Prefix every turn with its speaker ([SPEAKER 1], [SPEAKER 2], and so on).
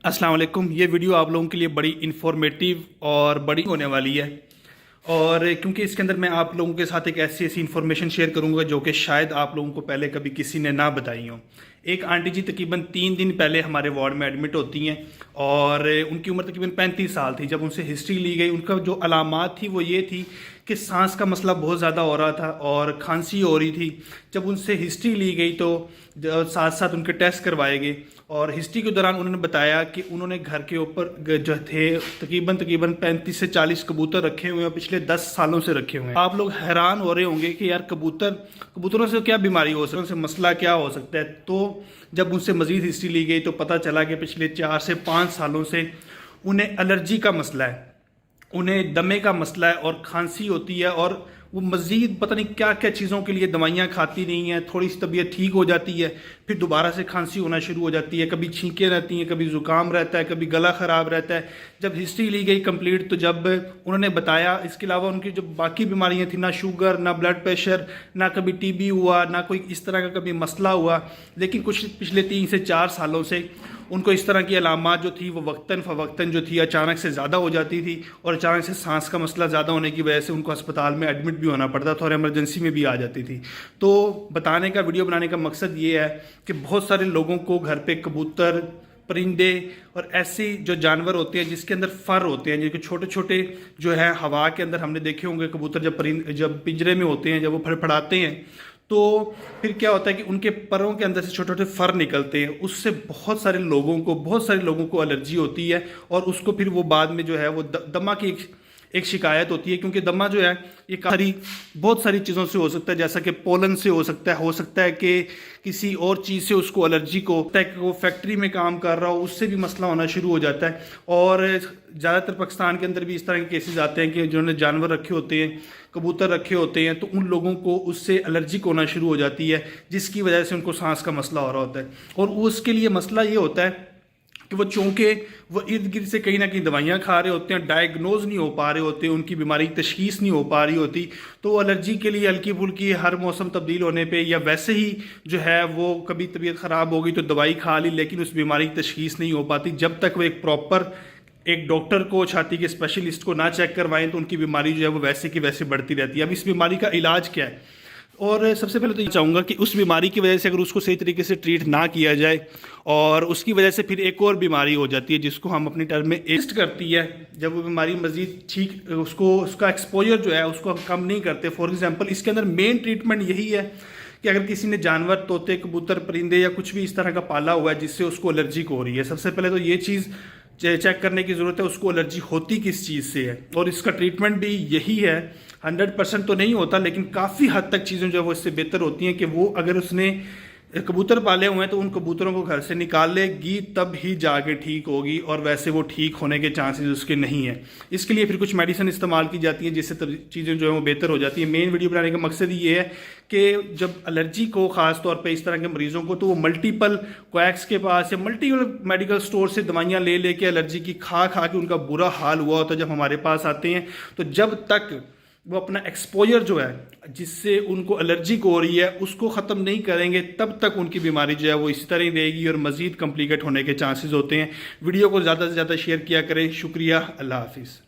[SPEAKER 1] अस्सलाम वालेकुम। ये वीडियो आप लोगों के लिए बड़ी इन्फॉर्मेटिव और बड़ी होने वाली है, और क्योंकि इसके अंदर मैं आप लोगों के साथ एक ऐसी ऐसी इन्फॉर्मेशन शेयर करूंगा जो कि शायद आप लोगों को पहले कभी किसी ने ना बताई हो। एक आंटी जी तकरीबन 3 दिन पहले हमारे वार्ड में एडमिट होती हैं, और उनकी उम्र तकरीबन 35 साल थी। जब उनसे हिस्ट्री ली गई, उनका जो अलामात थी वो ये थी कि सांस का मसला बहुत ज़्यादा हो रहा था और खांसी हो रही थी। जब उनसे हिस्ट्री ली गई तो साथ साथ उनके टेस्ट करवाए गए, और हिस्ट्री के दौरान उन्होंने बताया कि उन्होंने घर के ऊपर जो थे तकरीबन 35 से 40 कबूतर रखे हुए हैं, पिछले 10 सालों से रखे हुए हैं। आप लोग हैरान हो रहे होंगे कि यार कबूतरों से क्या बीमारी हो सकती है, उनसे मसला क्या हो सकता है। तो जब उनसे मज़ीद हिस्ट्री ली गई तो पता चला कि पिछले 4 से 5 सालों से उन्हें एलर्जी का मसला है, उन्हें दमे का मसला है और खांसी होती है, और वो मज़ीद पता नहीं क्या क्या चीज़ों के लिए दवाइयाँ खाती नहीं हैं। थोड़ी सी तबीयत ठीक हो जाती है, फिर दोबारा से खांसी होना शुरू हो जाती है, कभी छींकें रहती हैं, कभी ज़ुकाम रहता है, कभी गला ख़राब रहता है। जब हिस्ट्री ली गई कंप्लीट, तो जब उन्होंने बताया, इसके अलावा उनकी जो बाकी बीमारियाँ थी, ना शुगर, ना ब्लड प्रेशर, ना कभी टीबी हुआ, ना कोई इस तरह का कभी मसला हुआ, लेकिन कुछ पिछले 3 से 4 सालों से उनको इस तरह की अलामात जो थी वो वक्तन फ़वक्तन जो थी अचानक से ज़्यादा हो जाती थी, और अचानक से सांस का मसला ज़्यादा होने की वजह से उनको अस्पताल में एडमिट भी होना पड़ता था और इमरजेंसी में भी आ जाती थी। तो बताने का, वीडियो बनाने का मकसद ये है कि बहुत सारे लोगों को घर पे कबूतर, परिंदे और ऐसे जो जानवर होते हैं जिसके अंदर फर होते हैं, जिनके छोटे छोटे जो है हवा के अंदर हमने देखे होंगे कबूतर जब पिंजरे में होते हैं, जब वो फड़फड़ाते हैं तो फिर क्या होता है कि उनके परों के अंदर से छोटे छोटे फर निकलते हैं। उससे बहुत सारे लोगों को एलर्जी होती है, और उसको फिर वो बाद में जो है वो दमा की एक शिकायत होती है। क्योंकि दमा जो है ये बहुत सारी चीज़ों से हो सकता है, जैसा कि पोलन से हो सकता है कि किसी और चीज़ से उसको एलर्जी को, वो फैक्ट्री में काम कर रहा हो उससे भी मसला होना शुरू हो जाता है। और ज़्यादातर पाकिस्तान के अंदर भी इस तरह के केसेस आते हैं कि जिन्होंने जानवर रखे होते हैं, कबूतर रखे होते हैं, तो उन लोगों को उससे एलर्जी होना शुरू हो जाती है, जिसकी वजह से उनको सांस का मसला हो रहा होता है। और उसके लिए मसला ये होता है कि वो चूँकि वो इर्द गिर्द से कहीं ना कहीं दवाइयाँ खा रहे होते हैं, डायग्नोज नहीं हो पा रहे होते, उनकी बीमारी की तशखीस नहीं हो पा रही होती, तो वो एलर्जी के लिए हल्की फुल्की हर मौसम तब्दील होने पे, या वैसे ही जो है वो कभी तबीयत ख़राब हो गई तो दवाई खा ली, लेकिन उस बीमारी की तशखीस नहीं हो पाती। जब तक वो एक डॉक्टर को, छाती के स्पेशलिस्ट को ना चेक करवाएं, तो उनकी बीमारी जो है वो वैसे की वैसे बढ़ती रहती है। अब इस बीमारी का इलाज क्या है? और सबसे पहले तो ये चाहूँगा कि उस बीमारी की वजह से अगर उसको सही तरीके से ट्रीट ना किया जाए, और उसकी वजह से फिर एक और बीमारी हो जाती है जिसको हम अपनी टर्म में एस्ट करती है, जब वो बीमारी मज़ीद ठीक उसका एक्सपोजर जो है उसको हम कम नहीं करते। फॉर एग्जांपल, इसके अंदर मेन ट्रीटमेंट यही है कि अगर किसी ने जानवर, तोते, कबूतर, परिंदे या कुछ भी इस तरह का पाला हुआ है जिससे उसको एलर्जी हो रही है, सबसे पहले तो ये चीज़ चेक करने की ज़रूरत है उसको एलर्जी होती किस चीज़ से है। और इसका ट्रीटमेंट भी यही है, 100% तो नहीं होता, लेकिन काफ़ी हद तक चीज़ें जो है वो इससे बेहतर होती हैं कि वो अगर उसने कबूतर पाले हुए हैं तो उन कबूतरों को घर से निकाल लेगी, तब ही जाके ठीक होगी, और वैसे वो ठीक होने के चांसेस उसके नहीं है। इसके लिए फिर कुछ मेडिसिन इस्तेमाल की जाती हैं जिससे चीज़ें जो है वो बेहतर हो जाती हैं। मेन वीडियो बनाने का मकसद ये है कि जब एलर्जी को, ख़ास तौर पे इस तरह के मरीज़ों को, तो वो मल्टीपल क्वैक्स के पास या मल्टीपल मेडिकल स्टोर से दवाइयाँ ले के एलर्जी की खा के उनका बुरा हाल हुआ होता है। जब हमारे पास आते हैं तो जब तक वो अपना एक्सपोजर जो है जिससे उनको एलर्जी हो रही है उसको ख़त्म नहीं करेंगे, तब तक उनकी बीमारी जो है वो इसी तरह ही रहेगी और मज़ीद कॉम्प्लिकेट होने के चांसेस होते हैं। वीडियो को ज़्यादा से ज़्यादा शेयर किया करें। शुक्रिया। अल्लाह हाफिज़।